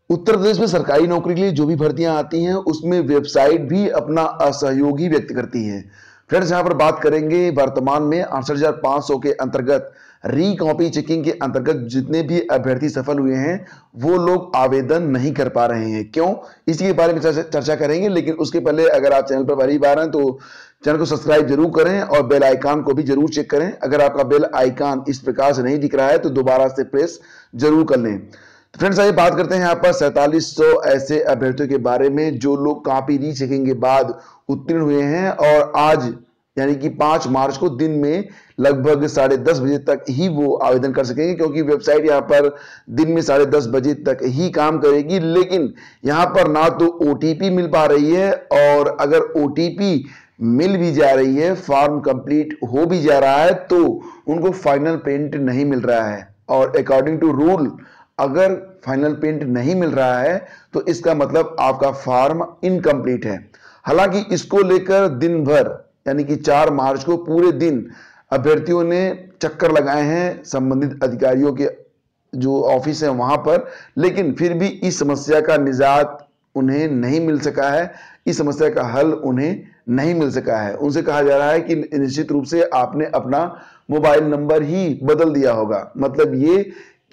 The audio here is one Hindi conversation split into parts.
उत्तर प्रदेश में सरकारी नौकरी के लिए जो भी भर्तियां आती हैं उसमें वेबसाइट भी अपना असहयोग ही व्यक्त करती है। फ्रेंड्स, यहां पर बात करेंगे वर्तमान में 68,500 के अंतर्गत री-कॉपी चेकिंग के अंतर्गत जितने भी अभ्यर्थी सफल हुए हैं वो लोग आवेदन नहीं कर पा रहे हैं। क्यों, इसी के बारे में चर्चा करेंगे। लेकिन उसके पहले अगर आप चैनल पर पहली बार हैं तो चैनल को सब्सक्राइब जरूर करें और बेल आइकन को भी जरूर चेक करें। अगर आपका बेल आइकन इस प्रकार से नहीं दिख रहा है तो दोबारा से प्रेस जरूर कर लें। तो फ्रेंड्स, आइए बात करते हैं यहाँ पर 4700 ऐसे अभ्यर्थियों के बारे में जो लोग कॉपी रीचेकिंग के बाद उत्तीर्ण हुए हैं और आज यानी कि 5 मार्च को दिन में लगभग 10:30 बजे तक ही वो आवेदन कर सकेंगे, क्योंकि वेबसाइट यहाँ पर दिन में 10:30 बजे तक ही काम करेगी। लेकिन यहाँ पर ना तो ओटीपी मिल पा रही है और अगर ओटीपी मिल भी जा रही है, फॉर्म कंप्लीट हो भी जा रहा है तो उनको फाइनल पेमेंट नहीं मिल रहा है। और अकॉर्डिंग टू रूल अगर फाइनल पेमेंट नहीं मिल रहा है तो इसका मतलब आपका फॉर्म इनकम्प्लीट है। हालांकि इसको लेकर दिन भर यानी कि 4 मार्च को पूरे दिन अभ्यर्थियों ने चक्कर लगाए हैं संबंधित अधिकारियों के जो ऑफिस है वहां पर, लेकिन फिर भी इस समस्या का निजात उन्हें नहीं मिल सका है, इस समस्या का हल उन्हें नहीं मिल सका है। उनसे कहा जा रहा है कि निश्चित रूप से आपने अपना मोबाइल नंबर ही बदल दिया होगा। मतलब ये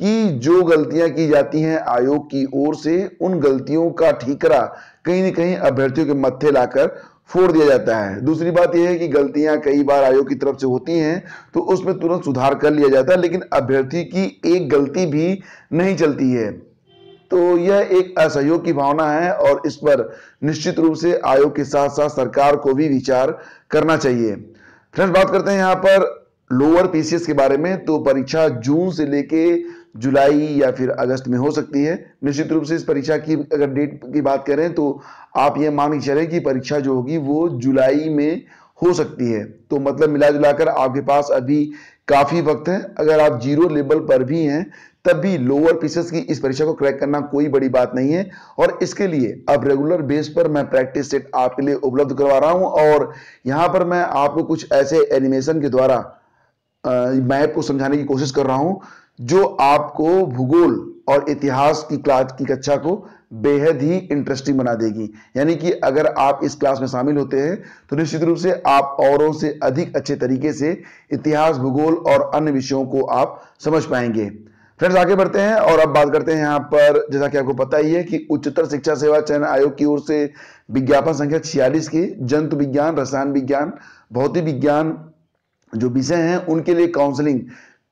कि जो गलतियां की जाती हैं आयोग की ओर से, उन गलतियों का ठीकरा कहीं न कहीं अभ्यर्थियों के मत्थे लाकर फोड़ दिया जाता है। दूसरी बात यह है कि गलतियां कई बार आयोग की तरफ से होती हैं तो उसमें तुरंत सुधार कर लिया जाता है, लेकिन अभ्यर्थी की एक गलती भी नहीं चलती है। तो यह एक असहयोग की भावना है और इस पर निश्चित रूप से आयोग के साथ साथ सरकार को भी विचार करना चाहिए। फ्रेंड्स, बात करते हैं यहाँ पर लोअर पीसीएस के बारे में। तो परीक्षा जून से लेके जुलाई या फिर अगस्त में हो सकती है। निश्चित रूप से इस परीक्षा की अगर डेट की बात करें तो आप ये मान के चलें कि परीक्षा जो होगी वो जुलाई में हो सकती है। तो मतलब मिला जुलाकर आपके पास अभी काफी वक्त है। अगर आप जीरो लेवल पर भी हैं तब भी लोअर पीसीएस की इस परीक्षा को क्रैक करना कोई बड़ी बात नहीं है। और इसके लिए अब रेगुलर बेस पर मैं प्रैक्टिस सेट आपके लिए उपलब्ध करवा रहा हूं और यहाँ पर मैं आपको कुछ ऐसे एनिमेशन के द्वारा मैप को समझाने की कोशिश कर रहा हूं जो आपको भूगोल और इतिहास की क्लास की कक्षा को बेहद ही इंटरेस्टिंग बना देगी। यानी कि अगर आप इस क्लास में शामिल होते हैं तो निश्चित रूप से आप औरों से अधिक अच्छे तरीके से इतिहास, भूगोल और अन्य विषयों को आप समझ पाएंगे। फ्रेंड्स, आगे बढ़ते हैं और अब बात करते हैं यहाँ पर, जैसा कि आपको पता ही है कि उच्चतर शिक्षा सेवा चयन आयोग की ओर से विज्ञापन संख्या 46 के जंतु विज्ञान, रसायन विज्ञान, भौतिक विज्ञान जो विषय हैं उनके लिए काउंसलिंग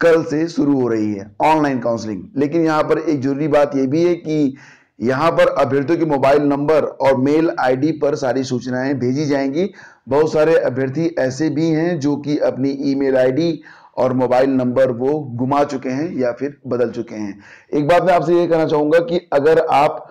कल से शुरू हो रही है, ऑनलाइन काउंसलिंग। लेकिन यहाँ पर एक जरूरी बात यह भी है कि यहाँ पर अभ्यर्थियों के मोबाइल नंबर और मेल आईडी पर सारी सूचनाएं भेजी जाएंगी। बहुत सारे अभ्यर्थी ऐसे भी हैं जो कि अपनी ईमेल आईडी और मोबाइल नंबर वो गुमा चुके हैं या फिर बदल चुके हैं। एक बात मैं आपसे ये कहना चाहूंगा कि अगर आप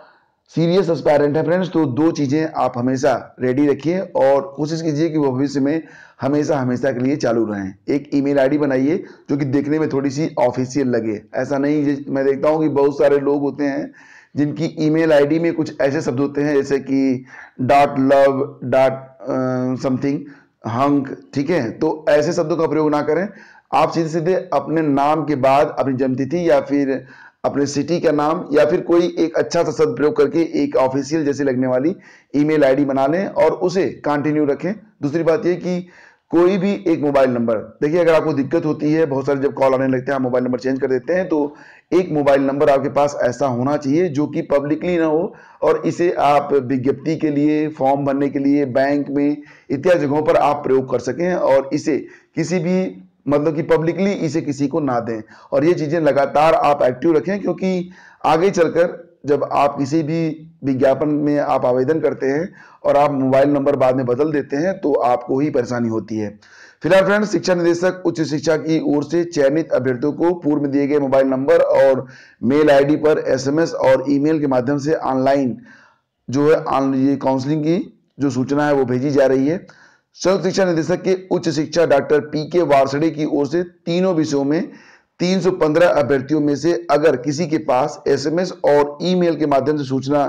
सीरियस एस्पायरेंट है फ्रेंड्स तो 2 चीजें आप हमेशा रेडी रखिए और कोशिश कीजिए कि वो भविष्य में हमेशा के लिए चालू रहें। एक ईमेल आईडी बनाइए जो कि देखने में थोड़ी सी ऑफिशियल लगे। ऐसा नहीं, मैं देखता हूं कि बहुत सारे लोग होते हैं जिनकी ईमेल आईडी में कुछ ऐसे शब्द होते हैं जैसे कि .love समथिंग हंक, ठीक है। तो ऐसे शब्दों का प्रयोग ना करें। आप सीधे सीधे अपने नाम के बाद अपनी जन्मतिथि या फिर अपने सिटी का नाम या फिर कोई एक अच्छा सा शब्द प्रयोग करके एक ऑफिशियल जैसी लगने वाली ईमेल आईडी बना लें और उसे कंटिन्यू रखें। दूसरी बात यह कि कोई भी एक मोबाइल नंबर, देखिए अगर आपको दिक्कत होती है, बहुत सारे जब कॉल आने लगते हैं आप मोबाइल नंबर चेंज कर देते हैं, तो एक मोबाइल नंबर आपके पास ऐसा होना चाहिए जो कि पब्लिकली ना हो और इसे आप विज्ञप्ति के लिए, फॉर्म भरने के लिए, बैंक में इत्यादि जगहों पर आप प्रयोग कर सकें और इसे किसी भी मतलब कि पब्लिकली इसे किसी को ना दें। और ये चीजें लगातार आप एक्टिव रखें, क्योंकि आगे चलकर जब आप किसी भी विज्ञापन में आप आवेदन करते हैं और आप मोबाइल नंबर बाद में बदल देते हैं तो आपको ही परेशानी होती है। फिलहाल फ्रेंड्स, शिक्षा निदेशक उच्च शिक्षा की ओर से चयनित अभ्यर्थियों को पूर्व में दिए गए मोबाइल नंबर और मेल आईडी पर एसएमएस और ईमेल के माध्यम से ऑनलाइन जो है ये काउंसलिंग की जो सूचना है वो भेजी जा रही है। संयुक्त शिक्षा निदेशक के उच्च शिक्षा डॉक्टर पीके वारसड़े की ओर से तीनों विषयों में 315 अभ्यर्थियों में से अगर किसी के पास एसएमएस और ईमेल के माध्यम से सूचना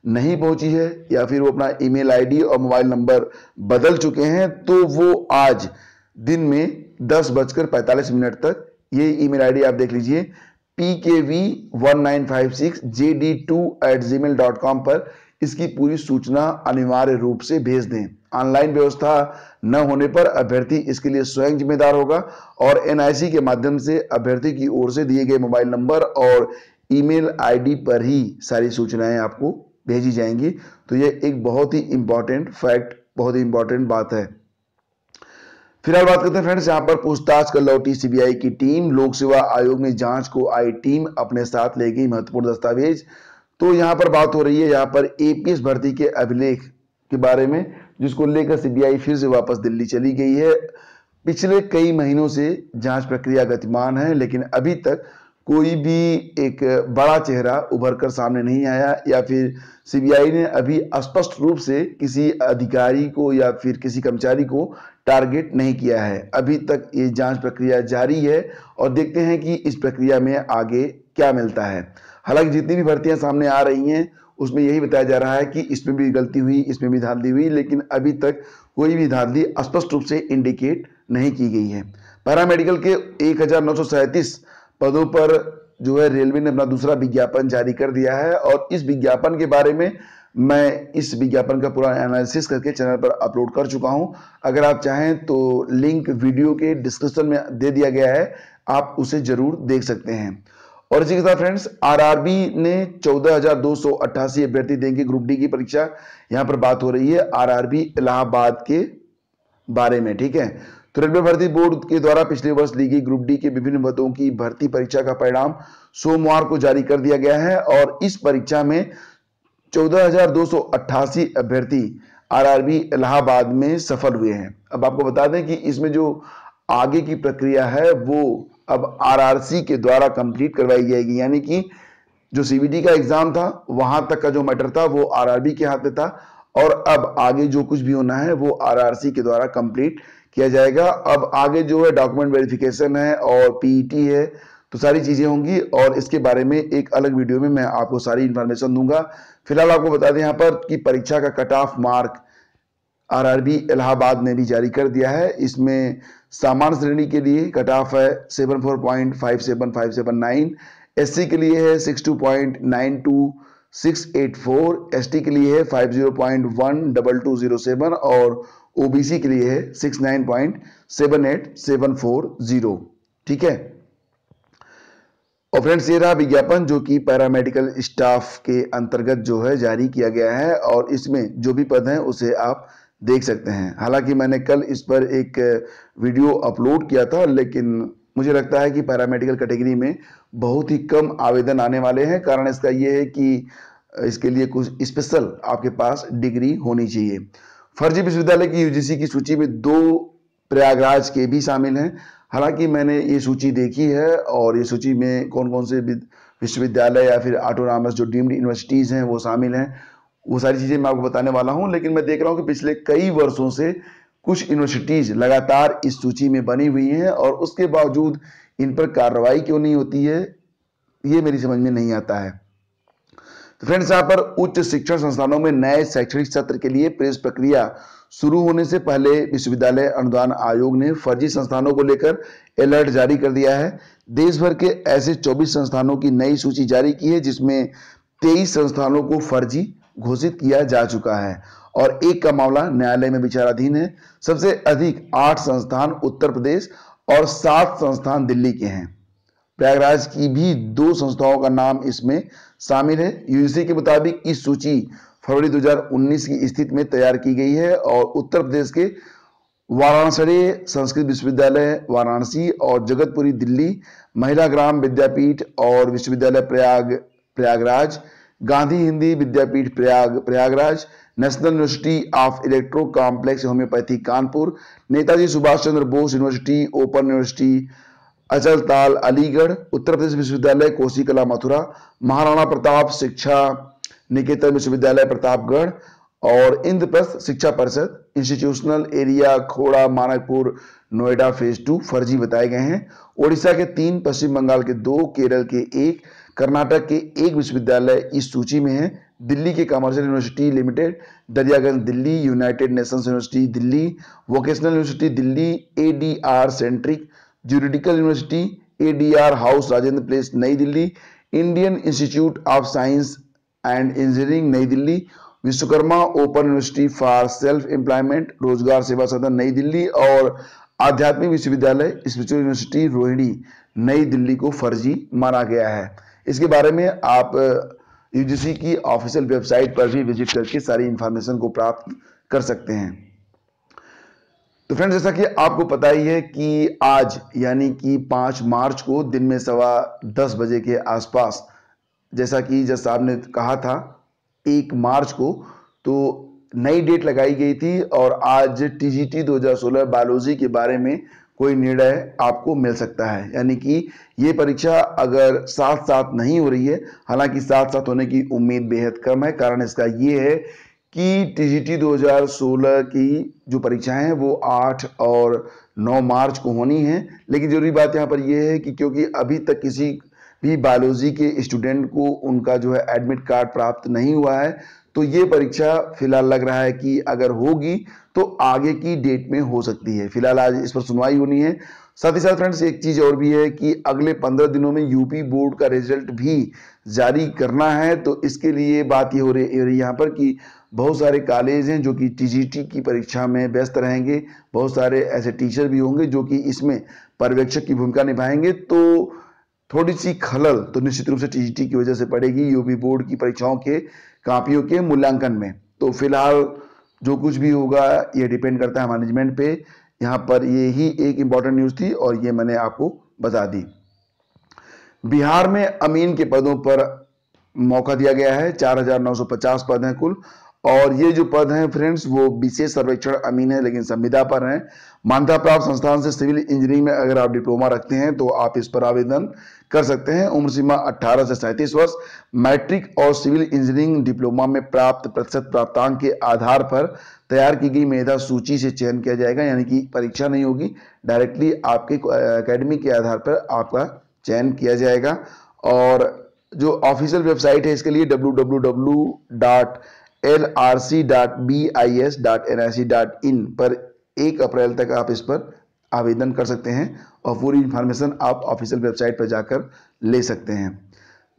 नहीं पहुंची है या फिर वो अपना ईमेल आईडी और मोबाइल नंबर बदल चुके हैं तो वो आज दिन में 10:45 तक, ये ईमेल आईडी आप देख लीजिए, pkv1956jd2@gmail.com पर इसकी पूरी सूचना अनिवार्य रूप से भेज दें। ऑनलाइन व्यवस्था न होने पर अभ्यर्थी इसके लिए स्वयं जिम्मेदार होगा और एनआईसी के माध्यम से अभ्यर्थी की ओर से दिए गए मोबाइल नंबर और ईमेल आईडी पर ही सारी सूचनाएं आपको भेजी जाएंगी। तो यह एक बहुत ही इंपॉर्टेंट फैक्ट, बहुत ही इंपॉर्टेंट बात है। फिलहाल बात करते हैं फ्रेंड्स, यहाँ पर पूछताछ कर लौटी सीबीआई की टीम, लोक सेवा आयोग में जांच को आई टीम अपने साथ ले गई महत्वपूर्ण दस्तावेज। तो यहाँ पर बात हो रही है यहाँ पर एपीएस भर्ती के अभिलेख के बारे में, जिसको लेकर सीबीआई फिर से वापस दिल्ली चली गई है। पिछले कई महीनों से जांच प्रक्रिया गतिमान है, लेकिन अभी तक कोई भी एक बड़ा चेहरा उभर कर सामने नहीं आया, या फिर सीबीआई ने अभी स्पष्ट रूप से किसी अधिकारी को या फिर किसी कर्मचारी को टारगेट नहीं किया है। अभी तक ये जांच प्रक्रिया जारी है और देखते हैं कि इस प्रक्रिया में आगे क्या मिलता है। हालांकि जितनी भी भर्तियां सामने आ रही हैं उसमें यही बताया जा रहा है कि इसमें भी गलती हुई, इसमें भी धांधली हुई, लेकिन अभी तक कोई भी धांधली स्पष्ट रूप से इंडिकेट नहीं की गई है। पैरामेडिकल के 1937 पदों पर जो है रेलवे ने अपना दूसरा विज्ञापन जारी कर दिया है और इस विज्ञापन के बारे में मैं इस विज्ञापन का पूरा एनालिसिस करके चैनल पर अपलोड कर चुका हूं। अगर आप चाहें तो लिंक वीडियो के डिस्क्रिप्शन में दे दिया गया है, आप उसे जरूर देख सकते हैं। और इसी के साथ फ्रेंड्स, आरआरबी ने 14,288 अभ्यर्थी देंगे ग्रुप डी की परीक्षा। यहां पर बात हो रही है आरआरबी इलाहाबाद के बारे में, ठीक है। तो रेलवे भर्ती बोर्ड के द्वारा पिछले वर्ष ली गई ग्रुप डी के विभिन्न पदों की भर्ती परीक्षा का परिणाम सोमवार को जारी कर दिया गया है और इस परीक्षा में 14,288 अभ्यर्थी आरआरबी इलाहाबाद में सफल हुए हैं। अब आपको बता दें कि इसमें जो आगे की प्रक्रिया है वो अब आरआरसी के द्वारा कंप्लीट करवाई जाएगी, यानी कि जो सीबीटी का एग्जाम था वहां तक का जो मैटर था वो आरआरबी के हाथ में था और अब आगे जो कुछ भी होना है वो आरआरसी के द्वारा कंप्लीट किया जाएगा। अब आगे जो है डॉक्यूमेंट वेरिफिकेशन है और पीईटी है, तो सारी चीजें होंगी और इसके बारे में एक अलग वीडियो में मैं आपको सारी इंफॉर्मेशन दूंगा। फिलहाल आपको बता दें यहाँ पर कि परीक्षा का cut off mark RRB Allahabad ने भी जारी कर दिया है। इसमें सामान्य श्रेणी के लिए कट ऑफ है 74.57579, एससी के लिए है 62.92684, एसटी के लिए है 50.12207 और ओबीसी के लिए है 69.78740, ठीक है। और फ्रेंड्स, ये रहा विज्ञापन जो कि पैरामेडिकल स्टाफ के अंतर्गत जो है जारी किया गया है और इसमें जो भी पद हैं उसे आप देख सकते हैं। हालांकि मैंने कल इस पर एक वीडियो अपलोड किया था, लेकिन मुझे लगता है कि पैरामेडिकल कैटेगरी में बहुत ही कम आवेदन आने वाले हैं। कारण इसका ये है कि इसके लिए कुछ स्पेशल आपके पास डिग्री होनी चाहिए। फर्जी विश्वविद्यालय की यूजीसी की सूची में 2 प्रयागराज के भी शामिल हैं। हालांकि मैंने ये सूची देखी है और ये सूची में कौन कौन से विश्वविद्यालय या फिर ऑटोनॉमस जो डीम्ड यूनिवर्सिटीज हैं वो शामिल हैं, वो सारी चीजें मैं आपको बताने वाला हूं। लेकिन मैं देख रहा हूं कि पिछले कई वर्षों से कुछ यूनिवर्सिटीज लगातार इस सूची में बनी हुई हैं और उसके बावजूद इन पर कार्रवाई क्यों नहीं होती है, ये मेरी समझ में नहीं आता है। तो फ्रेंड्स, यहाँ पर उच्च शिक्षण संस्थानों में नए शैक्षणिक सत्र के लिए प्रवेश प्रक्रिया शुरू होने से पहले विश्वविद्यालय अनुदान आयोग ने फर्जी संस्थानों को लेकर अलर्ट जारी कर दिया है। देश भर के ऐसे 24 संस्थानों की नई सूची जारी की है, जिसमें 23 संस्थानों को फर्जी घोषित किया जा चुका है और एक का मामला न्यायालय में विचाराधीन है। सबसे अधिक 8 संस्थान उत्तर प्रदेश और 7 संस्थान दिल्ली के हैं। प्रयागराज की भी 2 संस्थाओं का नाम इसमें शामिल है। यूजीसी के मुताबिक इस सूची फरवरी 2019 की स्थिति में तैयार की गई है और उत्तर प्रदेश के वाराणसी संस्कृत विश्वविद्यालय वाराणसी और जगतपुरी दिल्ली, महिला ग्राम विद्यापीठ और विश्वविद्यालय Prayagraj, Gandhi Hindi Vidyapeeth Prayagraj, national university of electro complex homoeopathy Kanpur, Netaji Subhash Chandra Bose university open university Achaltal Aligarh, Uttar Pradesh Vishwavidyalaya Kosikala Mathura, Maharana Pratap शिक्षा निकेतन विश्वविद्यालय प्रतापगढ़ और इंद्रप्रस्थ शिक्षा परिषद इंस्टीट्यूशनल एरिया खोड़ा मानकपुर नोएडा फेज 2 फर्जी बताए गए हैं। ओडिशा के 3, पश्चिम बंगाल के 2, केरल के 1, कर्नाटक के 1 विश्वविद्यालय इस सूची में है। दिल्ली के commercial university limited, Daryaganj Delhi, United Nations university Delhi, vocational university Delhi, ADR centric, juridical university, ADR house Rajendra place New Delhi, Indian institute of science and engineering New Delhi, Vishwakarma open university for self employment Rozgar Seva सदन नई दिल्ली और आध्यात्मिक विश्वविद्यालय स्पिरिचुअल यूनिवर्सिटी रोहिणी नई दिल्ली को फर्जी माना गया है। इसके बारे में आप यूजीसी की ऑफिशियल वेबसाइट पर भी विजिट करके सारी इंफॉर्मेशन को प्राप्त कर सकते हैं। तो फ्रेंड्स, जैसा कि आपको पता ही है कि आज यानी कि 5 मार्च को दिन में 10:15 बजे के आसपास, जैसा कि जज साहब ने कहा था 1 मार्च को, तो नई डेट लगाई गई थी और आज TGT 2016 बायोलॉजी के बारे में कोई निर्णय आपको मिल सकता है। यानी कि ये परीक्षा अगर साथ साथ नहीं हो रही है, हालांकि साथ साथ होने की उम्मीद बेहद कम है। कारण इसका ये है कि TGT 2016 की जो परीक्षाएं हैं वो 8 और 9 मार्च को होनी है। लेकिन जरूरी बात यहाँ पर यह है कि क्योंकि अभी तक किसी भी बायोलॉजी के स्टूडेंट को उनका जो है एडमिट कार्ड प्राप्त नहीं हुआ है, तो ये परीक्षा फिलहाल लग रहा है कि अगर होगी तो आगे की डेट में हो सकती है। फिलहाल आज इस पर सुनवाई होनी है। साथ ही साथ फ्रेंड्स, एक चीज और भी है कि अगले 15 दिनों में यूपी बोर्ड का रिजल्ट भी जारी करना है। तो इसके लिए बात ये हो रही है यहाँ पर कि बहुत सारे कॉलेज हैं जो कि TGT की परीक्षा में व्यस्त रहेंगे, बहुत सारे ऐसे टीचर भी होंगे जो कि इसमें पर्यवेक्षक की भूमिका निभाएंगे। तो थोड़ी सी खलल तो निश्चित रूप से TGT की वजह से पड़ेगी यूपी बोर्ड की परीक्षाओं के कॉपियों के मूल्यांकन में। तो फिलहाल जो कुछ भी होगा ये डिपेंड करता है मैनेजमेंट पे। यहाँ पर ये ही एक इंपॉर्टेंट न्यूज़ थी और ये मैंने आपको बता दी। बिहार में अमीन के पदों पर मौका दिया गया है। 4,950 पद हैं कुल, और ये जो पद हैं फ्रेंड्स वो विशेष सर्वेक्षण अमीन है लेकिन संविदा पर हैं। मान्यता प्राप्त संस्थान से सिविल इंजीनियरिंग में अगर आप डिप्लोमा रखते हैं तो आप इस पर आवेदन कर सकते हैं। उम्र सीमा 18 से 37 वर्ष। मैट्रिक और सिविल इंजीनियरिंग डिप्लोमा में प्राप्त प्रतिशत प्राप्तांक के आधार पर तैयार की गई मेधा सूची से चयन किया जाएगा। यानी कि परीक्षा नहीं होगी, डायरेक्टली आपके एकेडमी के आधार पर आपका चयन किया जाएगा। और जो ऑफिशियल वेबसाइट है इसके लिए www.lrc.bis.nic.in पर 1 अप्रैल तक आप इस पर आवेदन कर सकते हैं और पूरी इंफॉर्मेशन आप ऑफिशियल वेबसाइट पर जाकर ले सकते हैं।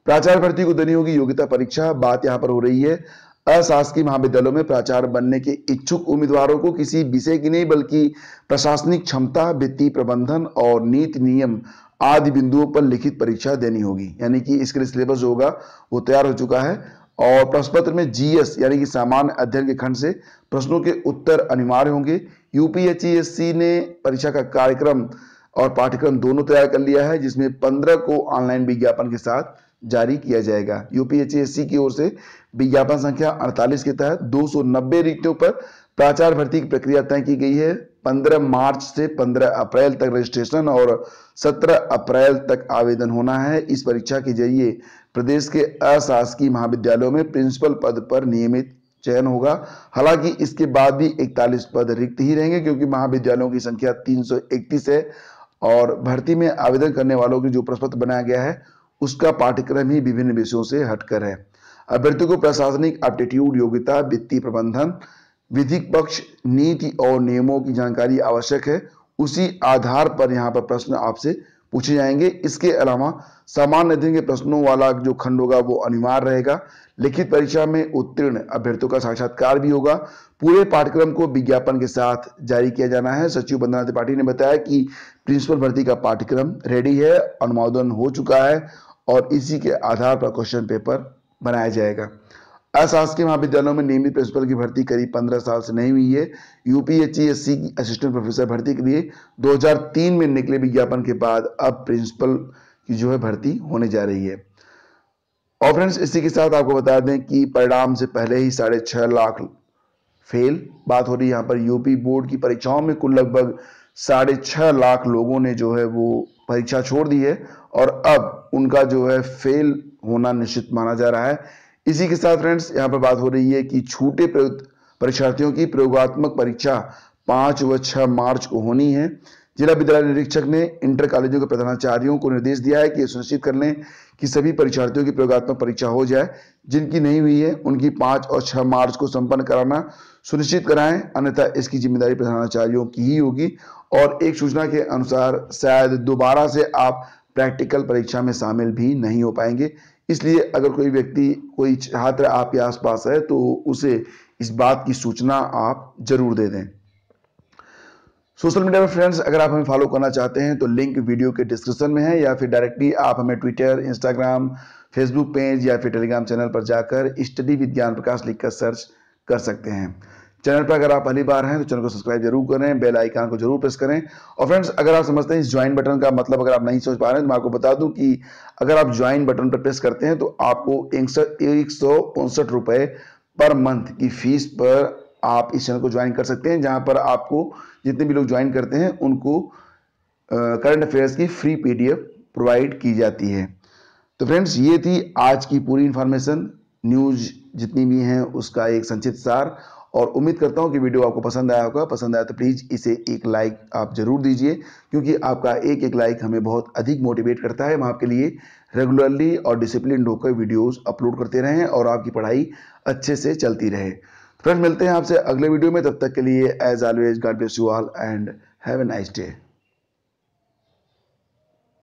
प्राचार्य भर्ती को देनी होगी योग्यता परीक्षा। बात यहाँ पर हो रही है अशासकीय महाविद्यालयों में प्राचार्य बनने के इच्छुक उम्मीदवारों को किसी विषय की नहीं बल्कि प्रशासनिक क्षमता, वित्तीय प्रबंधन और नीति नियम आदि बिंदुओं पर लिखित परीक्षा देनी होगी। यानी कि इसके लिए सिलेबस जो होगा वो तैयार हो चुका है और प्रश्न पत्र में GS यानी कि सामान्य अध्ययन के खंड से प्रश्नों के उत्तर अनिवार्य होंगे। UPSC ने परीक्षा का कार्यक्रम और पाठ्यक्रम दोनों तैयार कर लिया है, जिसमें 15 को ऑनलाइन विज्ञापन के साथ जारी किया जाएगा। UPSC की ओर से विज्ञापन संख्या 48 के तहत 290 रिक्तियों पर प्राचार्य भर्ती की प्रक्रिया तय की गई है। 15 मार्च से 15 अप्रैल तक रजिस्ट्रेशन और 17 अप्रैल तक आवेदन होना है। इस परीक्षा के जरिए प्रदेश के अशासकीय महाविद्यालयों में प्रिंसिपल पद पर नियमित चयन होगा। हालांकि इसके बाद भी 41 पद रिक्त ही रहेंगे क्योंकि महाविद्यालयों की संख्या 331 है और भर्ती में आवेदन करने वालों की जो प्रश्न पत्र बनाया गया है उसका पाठ्यक्रम ही विभिन्न विषयों से हटकर है। अभ्यर्थियों को प्रशासनिक एप्टीट्यूड योग्यता, वित्तीय प्रबंधन, विधिक पक्ष, नीति और नियमों की जानकारी आवश्यक है। उसी आधार पर यहाँ पर प्रश्न आपसे पूछे जाएंगे। इसके अलावा सामान्य अध्ययन के प्रश्नों वाला जो खंड होगा वो अनिवार्य रहेगा। लिखित परीक्षा में उत्तीर्ण अभ्यर्थियों का साक्षात्कार भी होगा। पूरे पाठ्यक्रम को विज्ञापन के साथ जारी किया जाना है। सचिव वंदना त्रिपाठी ने बताया कि प्रिंसिपल भर्ती का पाठ्यक्रम रेडी है, अनुमोदन हो चुका है और इसी के आधार पर क्वेश्चन पेपर बनाया जाएगा। अशासकीय महाविद्यालयों में नियमित प्रिंसिपल की भर्ती करीब 15 साल से नहीं हुई है। UPSC की असिस्टेंट प्रोफेसर भर्ती के लिए 2003 में निकले विज्ञापन के बाद अब प्रिंसिपल की जो है भर्ती होने जा रही है। और फ्रेंड्स, इसी के साथ आपको बता दें कि परिणाम से पहले ही 6.5 लाख फेल। बात हो रही है यहाँ पर यूपी बोर्ड की परीक्षाओं में कुल लगभग 6.5 लाख लोगों ने जो है वो परीक्षा छोड़ दी है और अब उनका जो है फेल होना निश्चित माना जा रहा है। इसी के साथ फ्रेंड्स, यहाँ पर बात हो रही है कि छूटे परीक्षार्थियों की प्रयोगात्मक परीक्षा 5 व 6 मार्च को होनी है। जिला विद्यालय निरीक्षक ने इंटर कॉलेजों के प्रधानाचार्यों को निर्देश दिया है कि सुनिश्चित कर लें कि सभी परीक्षार्थियों की प्रयोगात्मक परीक्षा हो जाए। जिनकी नहीं हुई है उनकी 5 और 6 मार्च को संपन्न कराना सुनिश्चित कराएं, अन्यथा इसकी जिम्मेदारी प्रधानाचार्यों की ही होगी। और एक सूचना के अनुसार शायद दोबारा से आप प्रैक्टिकल परीक्षा में शामिल भी नहीं हो पाएंगे। इसलिए अगर कोई व्यक्ति, कोई छात्र आपके आसपास है तो उसे इस बात की सूचना आप जरूर दे दें। सोशल मीडिया में फ्रेंड्स अगर आप हमें फॉलो करना चाहते हैं तो लिंक वीडियो के डिस्क्रिप्शन में है, या फिर डायरेक्टली आप हमें ट्विटर, इंस्टाग्राम, फेसबुक पेज या फिर टेलीग्राम चैनल पर जाकर स्टडी विद ज्ञान प्रकाश लिखकर सर्च कर सकते हैं। चैनल पर अगर आप पहली बार हैं तो चैनल को सब्सक्राइब जरूर करें, बेल आइकन को जरूर प्रेस करें। और फ्रेंड्स अगर आप समझते हैं इस ज्वाइन बटन का मतलब अगर आप नहीं समझ पा रहे हैं तो मैं आपको बता दूं कि अगर आप ज्वाइन बटन पर प्रेस करते हैं तो आपको 159 रुपए पर मंथ की फीस पर आप इस चैनल को ज्वाइन कर सकते हैं, जहां पर आपको जितने भी लोग ज्वाइन करते हैं उनको करंट अफेयर्स की फ्री पीडीएफ प्रोवाइड की जाती है। तो फ्रेंड्स ये थी आज की पूरी इंफॉर्मेशन, न्यूज जितनी भी हैं उसका एक संक्षिप्त सार, और उम्मीद करता हूं कि वीडियो आपको पसंद आया होगा। पसंद आया तो प्लीज़ इसे एक लाइक आप जरूर दीजिए, क्योंकि आपका एक एक लाइक हमें बहुत अधिक मोटिवेट करता है। हम आपके लिए रेगुलरली और डिसिप्लिन होकर वीडियोस अपलोड करते रहें और आपकी पढ़ाई अच्छे से चलती रहे। फ्रेंड्स मिलते हैं आपसे अगले वीडियो में, तब तक के लिए as always God bless you all and have a nice day.